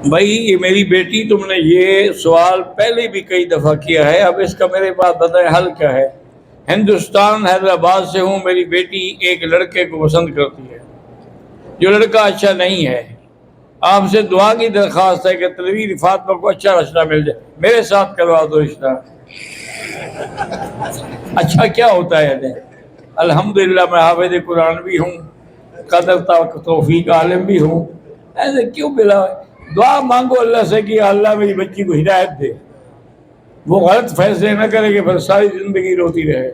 بھائی یہ میری بیٹی، تم نے یہ سوال پہلے بھی کئی دفعہ کیا ہے، اب اس کا میرے پاس بتائیں حل کیا ہے؟ ہندوستان حیدرآباد سے ہوں، میری بیٹی ایک لڑکے کو پسند کرتی ہے، جو لڑکا اچھا نہیں ہے۔ آپ سے دعا کی درخواست ہے کہ تنویر فاطمہ کو اچھا رشتہ مل جائے، میرے ساتھ کروا دو رشتہ۔ اچھا کیا ہوتا ہے؟ الحمدللہ میں حافظ قرآن بھی ہوں، قدر توفیق عالم بھی ہوں، ایسے کیوں بلا؟ دعا مانگو اللہ سے کہ اللہ میری بچی کو ہدایت دے، وہ غلط فیصلے نہ کرے کہ پھر ساری زندگی روتی رہے۔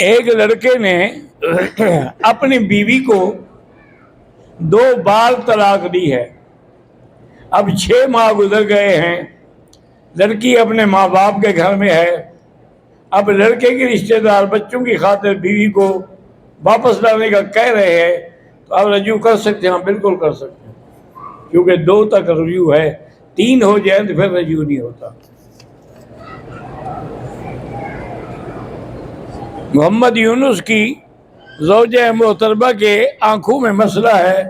ایک لڑکے نے اپنی بیوی کو 2 بار طلاق دی ہے، اب 6 ماہ گزر گئے ہیں، لڑکی اپنے ماں باپ کے گھر میں ہے، اب لڑکے کے رشتہ دار بچوں کی خاطر بیوی کو واپس لانے کا کہہ رہے ہیں، تو آپ رجوع کر سکتے ہیں؟ ہاں بالکل کر سکتے ہیں، کیونکہ 2 تک رجوع ہے، 3 ہو جائے تو پھر رجوع نہیں ہوتا۔ محمد یونس کی زوجہ محترمہ کے آنکھوں میں مسئلہ ہے،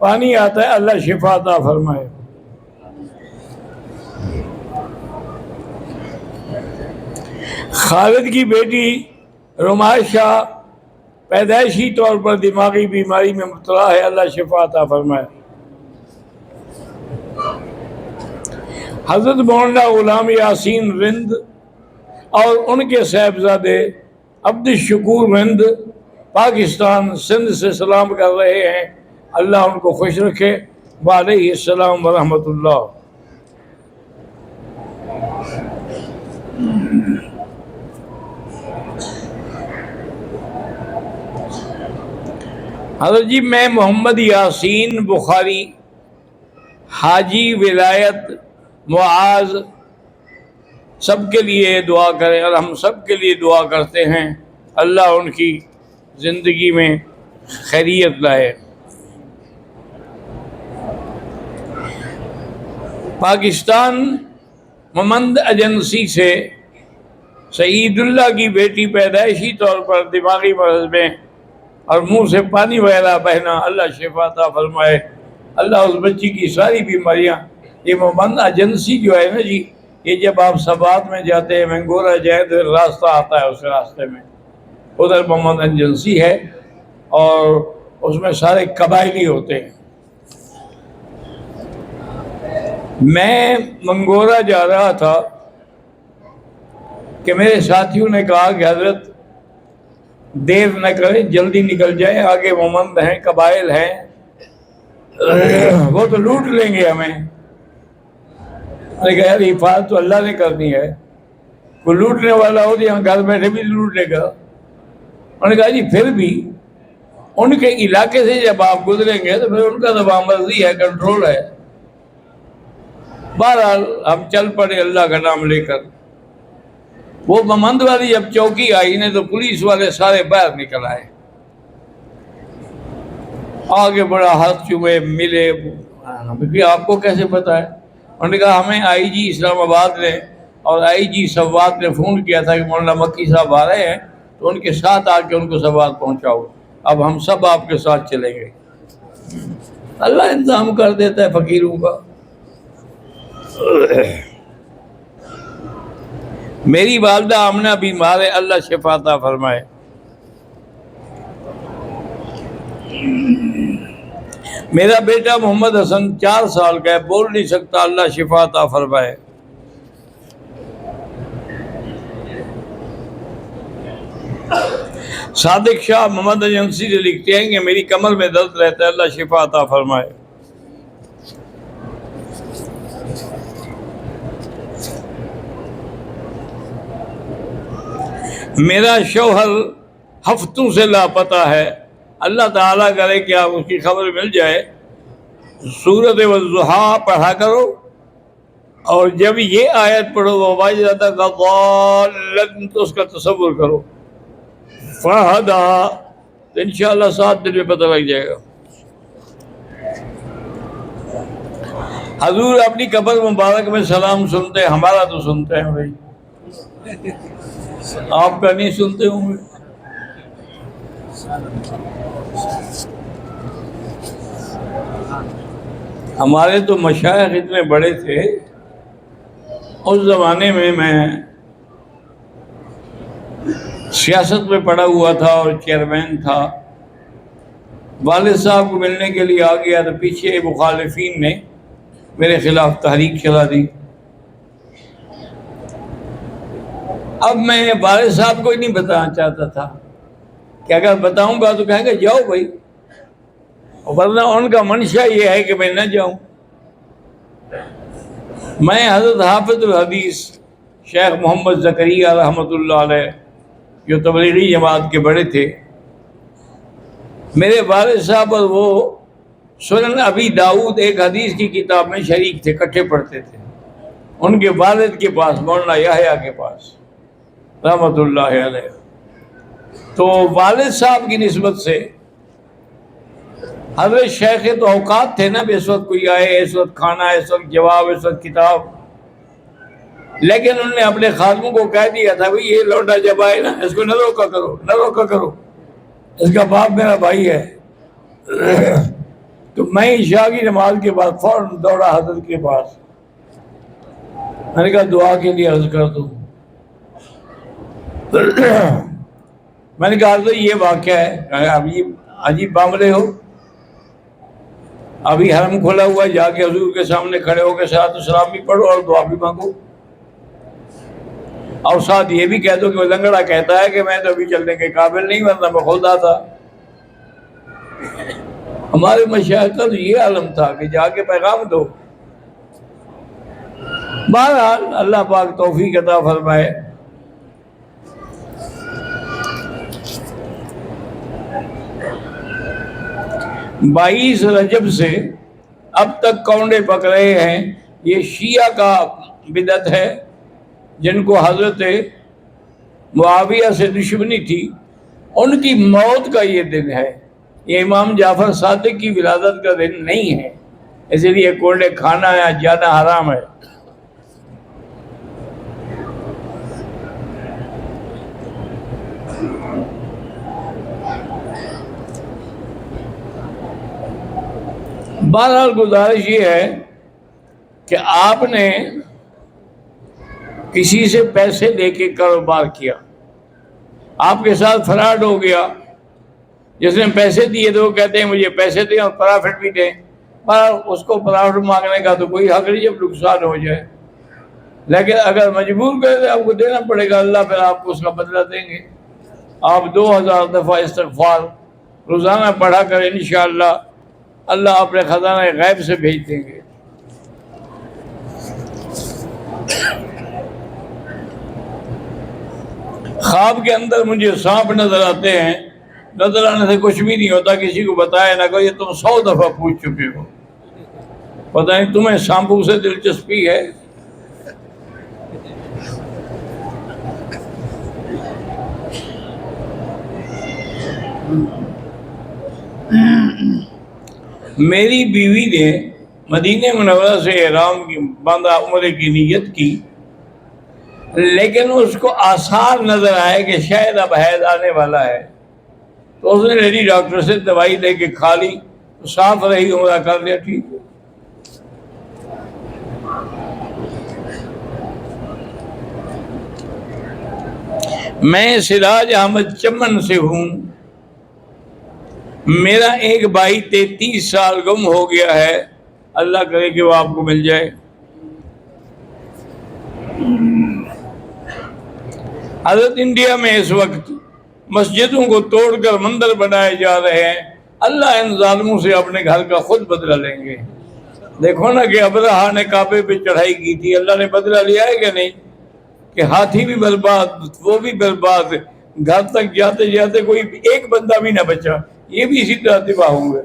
پانی آتا ہے، اللہ شفا عطا فرمائے۔ خالد کی بیٹی رمائشہ پیدائشی طور پر دماغی بیماری میں مبتلا ہے، اللہ شفا عطا فرمائے۔ حضرت مولانا غلام یاسین رند اور ان کے صاحبزادے عبد الشکور رند پاکستان سندھ سے سلام کر رہے ہیں، اللہ ان کو خوش رکھے، وعلیہ السلام ورحمۃ اللہ۔ حضرت جی میں محمد یاسین بخاری حاجی ولایت معاذ سب کے لیے دعا کریں، اور ہم سب کے لیے دعا کرتے ہیں، اللہ ان کی زندگی میں خیریت لائے۔ پاکستان ممند ایجنسی سے سعید اللہ کی بیٹی پیدائشی طور پر دماغی مرض میں اور منہ سے پانی وغیرہ بہنا، اللہ شفا عطا فرمائے، اللہ اس بچی کی ساری بیماریاں۔ یہ ممند ایجنسی جو ہے نا جی، یہ جب آپ سبات میں جاتے ہیں، منگورہ جائیں تو راستہ آتا ہے، اس راستے میں ادھر ممند ایجنسی ہے، اور اس میں سارے قبائلی ہوتے ہیں۔ میں منگورہ جا رہا تھا کہ میرے ساتھیوں نے کہا کہ حضرت دیر نہ کریں، جلدی نکل جائیں، آگے ممند ہیں، قبائل ہیں، وہ تو لوٹ لیں گے ہمیں۔ میں نے کہا یار حفاظت تو اللہ نے کرنی ہے، کوئی لوٹنے والا ہو تو یہاں گھر بیٹھے بھی لوٹ لے گا۔ انہوں نے کہا جی پھر بھی ان کے علاقے سے جب آپ گزریں گے تو پھر ان کا تو مرضی ہے، کنٹرول ہے۔ بہرحال ہم چل پڑے اللہ کا نام لے کر۔ وہ ممند والی جب چوکی آئی نے تو پولیس والے سارے باہر نکل آئے، آگے بڑا ہاتھ چومے ملے، آپ کو کیسے پتا ہے؟ انہوں نے کہا ہمیں آئی جی اسلام آباد نے اور آئی جی سوات نے فون کیا تھا کہ مولانا مکی صاحب آ رہے ہیں، تو ان کے ساتھ آ کے ان کو سوات پہنچاؤ، اب ہم سب آپ کے ساتھ چلیں گے۔ اللہ انتظام کر دیتا ہے فقیروں کا۔ میری والدہ آمنہ بیمار ہے، اللہ شفا عطا فرمائے۔ میرا بیٹا محمد حسن 4 سال کا ہے، بول نہیں سکتا، اللہ شفا عطا فرمائے۔ صادق شاہ محمد ایجنسی سے لکھتے ہیں کہ میری کمر میں درد رہتا ہے، اللہ شفا عطا فرمائے۔ میرا شوہر ہفتوں سے لاپتہ ہے، اللہ تعالیٰ کرے کہ آپ اس کی خبر مل جائے۔ سورۃ والضحیٰ پڑھا کرو، اور جب یہ آیت پڑھو وَوَجَدَكَ ضَالًّا تو اس کا تصور کرو، فَهَدَىٰ، تو انشاءاللہ 7 دن میں پتہ لگ جائے گا۔ حضور اپنی قبر مبارک میں سلام سنتے ہیں، ہمارا تو سنتے ہیں بھائی، آپ کا نہیں سنتے ہوں گے۔ ہمارے تو مشائخ اتنے بڑے تھے، اس زمانے میں سیاست میں پڑا ہوا تھا اور چیئرمین تھا۔ والد صاحب کو ملنے کے لیے آ گیا تو پیچھے مخالفین نے میرے خلاف تحریک چلا دی۔ اب میں والد صاحب کو ہی نہیں بتانا چاہتا تھا کہ اگر بتاؤں گا تو کہیں گے جاؤ بھائی، ورنہ ان کا منشا یہ ہے کہ میں نہ جاؤں۔ میں حضرت حافظ الحدیث شیخ محمد زکریہ رحمۃ اللہ علیہ جو تبلیغی جماعت کے بڑے تھے، میرے والد صاحب اور وہ سنن ابی داؤد ایک حدیث کی کتاب میں شریک تھے، اکٹھے پڑھتے تھے۔ ان کے والد کے پاس، مولانا یحییٰ کے پاس رحمۃ اللہ علیہ، تو والد صاحب کی نسبت سے حضرت شیخ تو اوقات تھے نا، اس وقت کوئی آئے، اس وقت کھانا، اس وقت جواب، اس وقت کتاب، لیکن انہوں نے اپنے خادموں کو کہہ دیا تھا بھئی یہ لوٹا جب آئے نا اس کو نہ روکا کرو، نہ روکا کرو، اس کا باپ میرا بھائی ہے۔ تو میں عشاء کی نماز کے بعد فوراً دوڑا حضرت کے پاس، میں نے کہا دعا کے لیے عرض کر دوں۔ میں نے کہا حضرت یہ واقعہ ہے، ابھی عجیب معاملے ہو، ابھی حرم کھولا ہوا ہے، جا کے حضور کے سامنے کھڑے ہو کے صلاۃ السلام بھی پڑھو اور دعا بھی مانگو، اور ساتھ یہ بھی کہہ دو کہ وہ لنگڑا کہتا ہے کہ میں تو ابھی چلنے کے قابل نہیں، ورنہ میں خود آتا۔ ہمارے مشائخ کا تو یہ عالم تھا کہ جا کے پیغام دو۔ بہرحال اللہ پاک توفیق عطا فرمائے۔ 22 رجب سے اب تک کونڈے پک رہے ہیں، یہ شیعہ کا بدعت ہے، جن کو حضرت معاویہ سے دشمنی تھی، ان کی موت کا یہ دن ہے، یہ امام جعفر صادق کی ولادت کا دن نہیں ہے، اس لیے کونڈے کھانا یا جانا حرام ہے۔ بہرحال گزارش یہ ہے کہ آپ نے کسی سے پیسے لے کے کاروبار کیا، آپ کے ساتھ فراڈ ہو گیا، جس نے پیسے دیے تو وہ کہتے ہیں مجھے پیسے دیں اور پرافٹ بھی دیں، پر اس کو پرافٹ مانگنے کا تو کوئی حق نہیں جب نقصان ہو جائے، لیکن اگر مجبور کرے تو آپ کو دینا پڑے گا، اللہ پھر آپ کو اس کا بدلہ دیں گے۔ آپ 2000 دفعہ استغفار روزانہ پڑھا کریں، انشاءاللہ اللہ اپنے خزانہ غیب سے بھیج دیں گے۔ خواب کے اندر مجھے سانپ نظر آتے ہیں، نظر آنے سے کچھ بھی نہیں ہوتا، کسی کو بتایا نہ کہ یہ تم 100 دفعہ پوچھ چکے ہو، پتہ نہیں تمہیں سانپوں سے دلچسپی ہے۔ میری بیوی نے مدینہ منورہ سے احرام کی باندھا، عمرے کی نیت کی، لیکن اس کو آثار نظر آئے کہ شاید اب حیض آنے والا ہے، تو اس نے لیڈی ڈاکٹر سے دوائی لے کے کھا لی، صاف رہی، عمرہ کر لیا، ٹھیک ہے۔ میں سراج احمد چمن سے ہوں، میرا ایک بھائی 33 سال گم ہو گیا ہے، اللہ کرے کہ وہ آپ کو مل جائے۔ حضرت انڈیا میں اس وقت مسجدوں کو توڑ کر مندر بنائے جا رہے ہیں، اللہ ان ظالموں سے اپنے گھر کا خود بدلہ لیں گے۔ دیکھو نا کہ ابرہا نے کعبے پہ چڑھائی کی تھی، اللہ نے بدلہ لیا ہے کہ نہیں؟ کہ ہاتھی بھی برباد، وہ بھی برباد، گھر تک جاتے جاتے کوئی ایک بندہ بھی نہ بچا، یہ بھی اسی طرح تباہ ہوں گے۔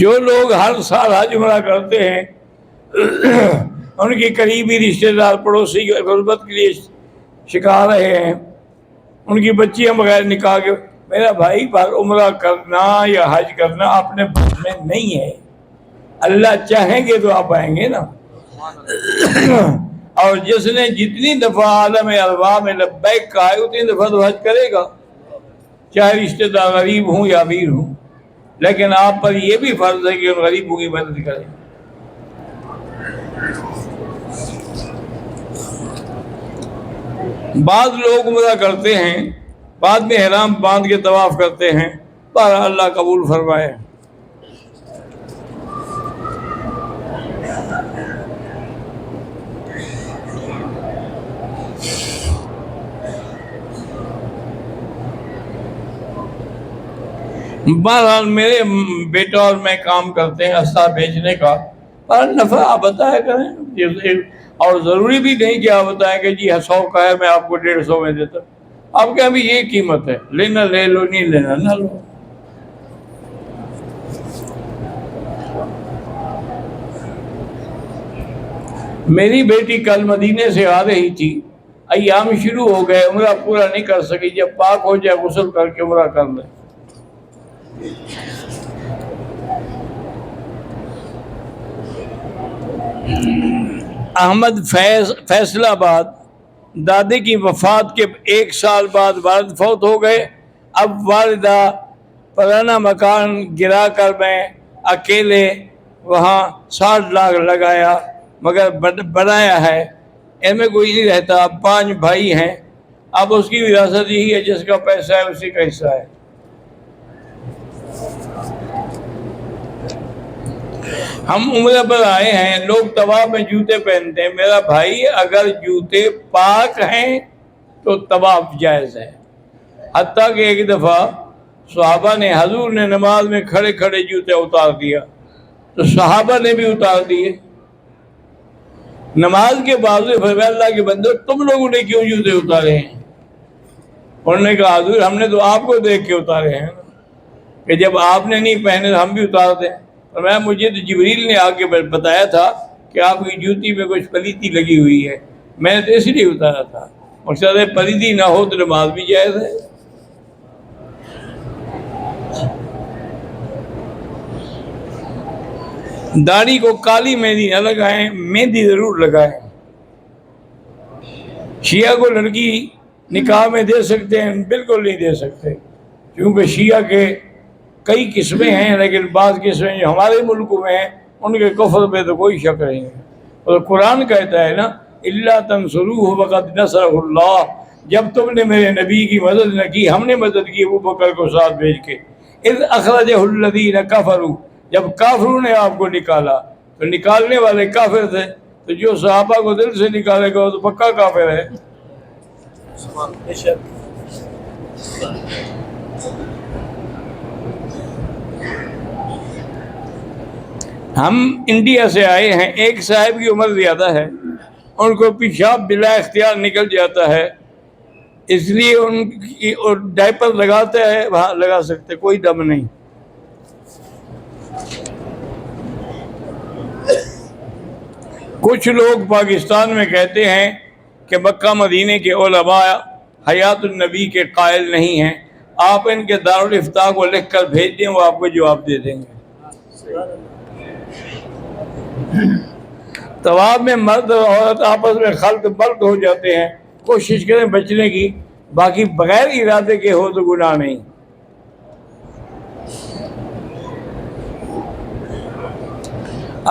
جو لوگ ہر سال حج عمرہ کرتے ہیں، ان کی قریبی رشتہ دار پڑوسی غربت کے لیے شکار رہے ہیں، ان کی بچیاں بغیر نکاح کے میرا بھائی پر عمرہ کرنا یا حج کرنا اپنے بس میں نہیں ہے، اللہ چاہیں گے تو آپ آئیں گے نا۔ اور جس نے جتنی دفعہ عالم ارواح میں لبیک کہا ہے اتنی دفعہ تو حج کرے گا، چاہے رشتہ دار غریب ہوں یا امیر ہوں، لیکن آپ پر یہ بھی فرض ہے کہ ان غریبوں کی مدد کریں۔ بعض لوگ عمرہ کرتے ہیں، بعد میں احرام باندھ کے طواف کرتے ہیں، پر اللہ قبول فرمائے۔ بہرحال میرے بیٹا اور میں کام کرتے ہیں اسلحہ بیچنے کا، پر نفع آپ بتایا کریں، اور ضروری بھی نہیں کہ آپ بتائیں کہ جی 100 کا ہے میں آپ کو 150 میں دیتا ہوں، آپ کہیں بھی یہ قیمت ہے، لینا لے لو، نہیں لینا نہ لو۔ میری بیٹی کل مدینے سے آ رہی تھی، ایام شروع ہو گئے، عمرہ پورا نہیں کر سکی، جب پاک ہو جائے غسل کر کے عمرہ کر لے۔ احمد فیصل آباد، دادی کی وفات کے 1 سال بعد والد فوت ہو گئے، اب والدہ پرانا مکان گرا کر میں اکیلے وہاں 60 لاکھ لگایا مگر بنایا ہے، ان میں کوئی نہیں رہتا، اب 5 بھائی ہیں، اب اس کی وراثت یہی ہے، جس کا پیسہ ہے اسی کا حصہ ہے۔ ہم عمرہ پر آئے ہیں، لوگ طواف میں جوتے پہنتے ہیں، میرا بھائی اگر جوتے پاک ہیں تو طواف جائز ہے، حتیٰ کہ ایک دفعہ صحابہ نے، حضور نے نماز میں کھڑے کھڑے جوتے اتار دیا تو صحابہ نے بھی اتار دیے، نماز کے بعد فرمایا اللہ کے بندو تم لوگوں نے کیوں جوتے اتارے ہیں؟ انہوں نے کہا حضور ہم نے تو آپ کو دیکھ کے اتارے ہیں کہ جب آپ نے نہیں پہنے تو ہم بھی اتار دیں۔ فرمایا مجھے تو جبریل نے آ کے بتایا تھا کہ آپ کی جوتی میں کچھ پلیتی لگی ہوئی ہے، میں نے تو اس لیے اتارا تھا، مقصد ہے پلیتی نہ ہو تو نماز بھی جائز ہے۔ داڑھی کو کالی مہندی نہ لگائیں، مہندی ضرور لگائیں۔ شیعہ کو لڑکی نکاح میں دے سکتے ہیں؟ بالکل نہیں دے سکتے، کیونکہ شیعہ کے کئی قسمیں ہیں، لیکن بعض قسمیں جو ہمارے ملک میں ہیں ان کے کفر پہ تو کوئی شک نہیں ہے، اور قرآن کہتا ہے نا اِلَّا تَنْصُرُوهُ فَقَدْ نَصَرَهُ اللَّهُ، جب تم نے میرے نبی کی مدد نہ کی ہم نے مدد کی ابوبکر کو ساتھ بھیج کے۔ اِذْ أَخْرَجَهُ الَّذِينَ كَفَرُوا، جب کافروں نے آپ کو نکالا تو نکالنے والے کافر تھے، تو جو صحابہ کو دل سے نکالے گا وہ تو پکا کافر ہے۔ ہم انڈیا سے آئے ہیں، ایک صاحب کی عمر زیادہ ہے، ان کو پیشاب بلا اختیار نکل جاتا ہے، اس لیے ان کی ڈائپر لگاتے ہیں، وہاں لگا سکتے، کوئی دم نہیں۔ کچھ لوگ پاکستان میں کہتے ہیں کہ مکہ مدینے کے علماء حیات النبی کے قائل نہیں ہیں، آپ ان کے دارالافتاء کو لکھ کر بھیج دیں، وہ آپ کو جواب دے دیں گے۔ طواف میں مرد اور عورت آپس میں خلط بلط ہو جاتے ہیں، کوشش کریں بچنے کی، باقی بغیر ارادے کے ہو تو گناہ نہیں۔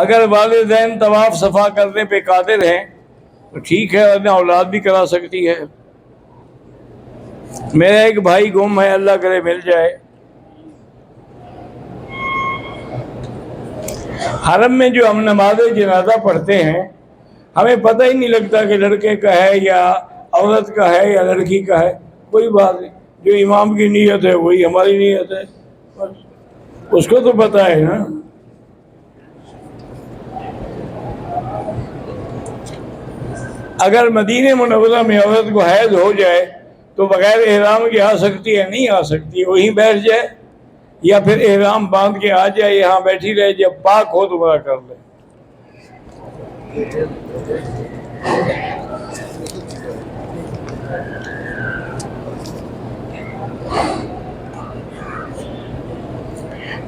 اگر والدین طواف صفا کرنے پہ قادر ہیں تو ٹھیک ہے، ورنہ اولاد بھی کرا سکتی ہے۔ میرا ایک بھائی گم ہے، اللہ کرے مل جائے۔ حرم میں جو ہم نماز جنازہ پڑھتے ہیں ہمیں پتہ ہی نہیں لگتا کہ لڑکے کا ہے یا عورت کا ہے یا لڑکی کا ہے، کوئی بات نہیں، جو امام کی نیت ہے وہی ہماری نیت ہے، اس کو تو پتہ ہے نا۔ اگر مدینہ منورہ میں عورت کو حیض ہو جائے تو بغیر احرام کے آ سکتی ہے؟ نہیں آ سکتی، وہیں بیٹھ جائے یا پھر احرام باندھ کے آ جائے، یہاں بیٹھی رہے، جب پاک ہو تو عمرہ کر لے۔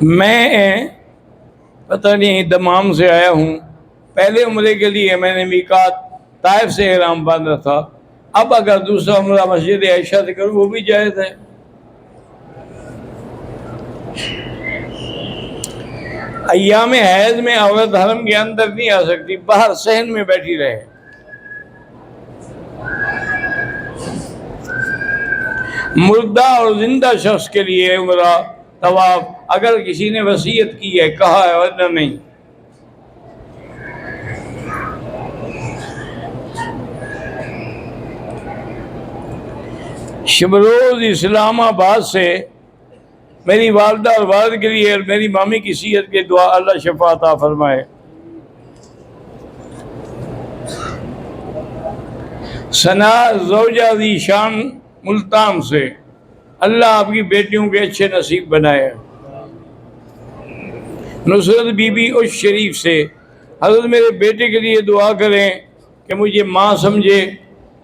میں پتہ نہیں دمام سے آیا ہوں، پہلے عمرے کے لیے میں نے میقات طائف سے احرام باندھا تھا، اب اگر دوسرا عمرہ مسجد عائشہ سے کروں وہ بھی جائز ہے۔ ایام حیض میں عورت حرم کے اندر نہیں آ سکتی، باہر صحن میں بیٹھی رہے۔ مردہ اور زندہ شخص کے لیے عمرہ طواف اگر کسی نے وصیت کی ہے، کہا ہے، ورنہ نہیں۔ شبروز اسلام آباد سے میری والدہ اور والد کے لیے اور میری مامی کی صحت کے دعا، اللہ شفا عطا فرمائے۔ ثنا زوجہ ذی شان ملتان سے، اللہ آپ کی بیٹیوں کے اچھے نصیب بنائے۔ نصرت بی بی اش شریف سے، حضرت میرے بیٹے کے لیے دعا کریں کہ مجھے ماں سمجھے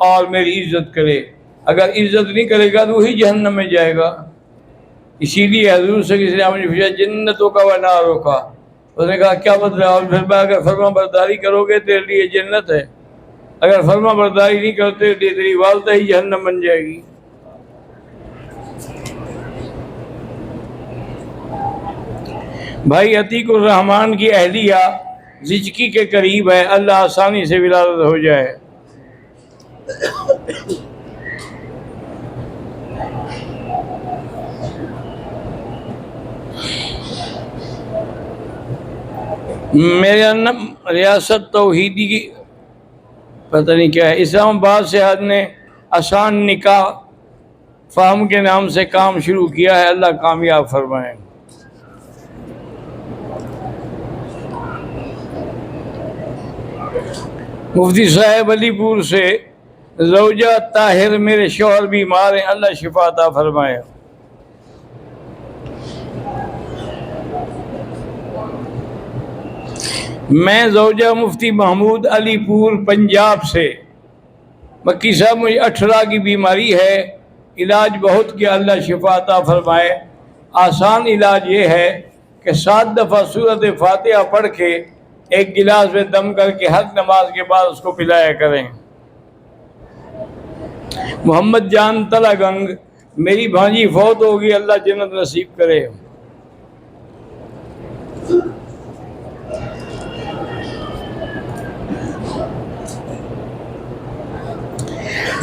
اور میری عزت کرے، اگر عزت نہیں کرے گا تو وہی جہنم میں جائے گا۔ اسی لیے حضور صلی اللہ علیہ وسلم نے پوچھا جنتوں کا و ناروں کا، اس نے کہا کیا مطلب؟ اور پھر اگر فرما برداری کرو گے تیرے لیے جنت ہے، اگر فرما برداری نہیں کرتے تو تیری والدہ ہی جہنم بن جائے گی۔ بھائی عتیق الرحمان کی اہلیہ زچکی کے قریب ہے، اللہ آسانی سے ولادت ہو جائے۔ میرا نام ریاست توحیدی کی پتہ نہیں کیا ہے، اسلام آباد سے حد نے آسان نکاح فہم کے نام سے کام شروع کیا ہے، اللہ کامیاب فرمائے۔ مفتی صاحب علی پور سے، زوجہ طاہر میرے شوہر بیمار ہیں، اللہ شفا عطا فرمائے۔ میں زوجہ مفتی محمود علی پور پنجاب سے، مکی صاحب مجھے 18 کی بیماری ہے، علاج بہت کیا، اللہ شفا عطا فرمائے۔ آسان علاج یہ ہے کہ 7 دفعہ سورۃ فاتحہ پڑھ کے ایک گلاس میں دم کر کے ہر نماز کے بعد اس کو پلایا کریں۔ محمد جان تلا گنگ، میری بھانجی فوت ہوگی، اللہ جنت نصیب کرے۔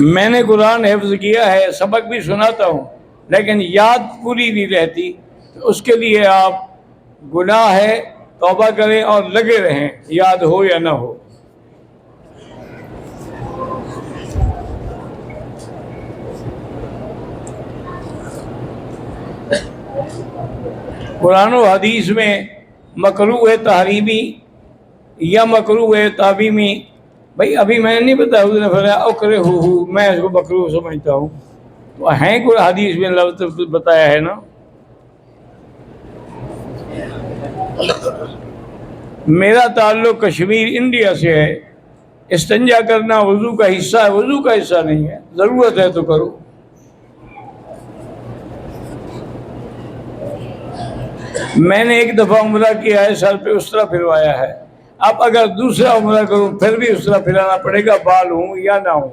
میں نے قرآن حفظ کیا ہے، سبق بھی سناتا ہوں، لیکن یاد پوری نہیں رہتی، تو اس کے لیے آپ گناہ ہے توبہ کریں اور لگے رہیں، یاد ہو یا نہ ہو۔ قرآن و حدیث میں مکروہ تحریمی یا مکروہ تعظیمی، بھائی ابھی میں نے نہیں بتایا، حضور نے فرمایا اکرہ ہو، میں اس کو مکروہ سمجھتا ہوں، تو ہیں کوئی حدیث میں لفظ بتایا ہے نا۔ میرا تعلق کشمیر انڈیا سے ہے، استنجا کرنا وضو کا حصہ ہے، وضو کا حصہ نہیں ہے، ضرورت ہے تو کرو۔ میں نے ایک دفعہ عمرہ کیا ہے، سر پہ اسرا پھروایا ہے، اب اگر دوسرا عمرہ کروں پھر بھی اسرا پھرانا پڑے گا، بال ہوں یا نہ ہوں۔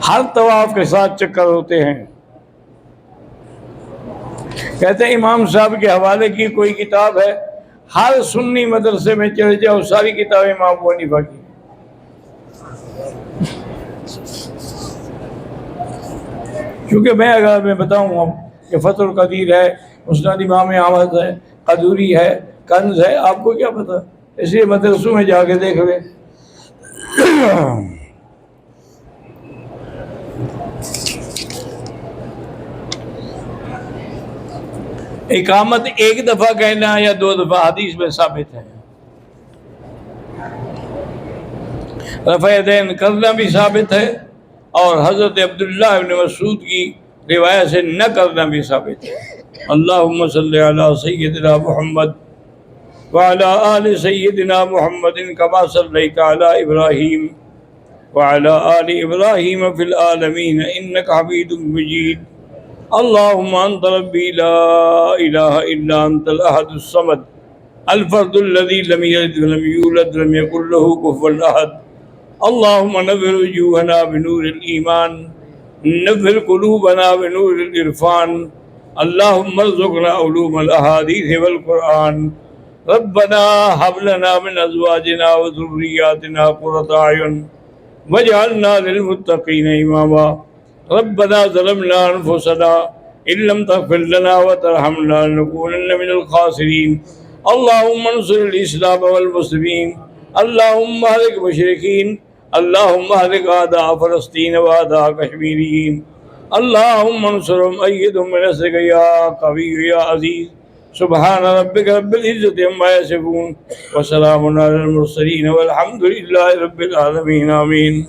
ہر طواف کے ساتھ چکر ہوتے ہیں۔ کہتے ہیں امام صاحب کے حوالے کی کوئی کتاب ہے، ہر سنی مدرسے میں چلے جاؤ ساری کتابیں امام ابو حنیفہ کی۔ کیونکہ میں بتاؤں اب کہ فتح القدیر ہے، مسند امام احمد ہے، قدوری ہے، کنز ہے، آپ کو کیا پتہ، اس لیے مدرسوں میں جا کے دیکھ لیں۔ اقامت ایک دفعہ کہنا یا 2 دفعہ حدیث میں ثابت ہے، رفع یدین کرنا بھی ثابت ہے، اور حضرت عبداللہ ابن مسعود کی روایت سے نہ کرنا بھی ثابت ہے۔ اللہم صلی علی سیدنا محمد وعلی آل سیدنا محمد کما صلیت علی ابراہیم وعلى آل إبراهيم في العالمين إنك حميد مجيد. اللهم أنت ربي لا إله إلا أنت الأحد الصمد الفرد الذي لم يلد ولم يولد ولم يكن له كفوا أحد. اللهم نور وجوهنا بنور الإيمان، نور قلوبنا بنور العرفان. اللهم ارزقنا علوم الأحاديث والقرآن. ربنا هب لنا من أزواجنا وذرياتنا قرة أعين واجعلنا للمتقين إماما. ربنا ظلمنا أنفسنا إن لم تغفر لنا وترحمنا لنكونن من الخاسرين. اللهم انصر الإسلام والمسلمين. اللهم اهلك المشركين. اللهم اهلك أعداء فلسطين وأعداء كشميريين. اللهم انصرهم أيدهم بنصرك يا قوي يا عزيز. سبحان ربك رب العزة عما يصفون وسلام على المرسلين والحمد لله رب العالمين. آمين.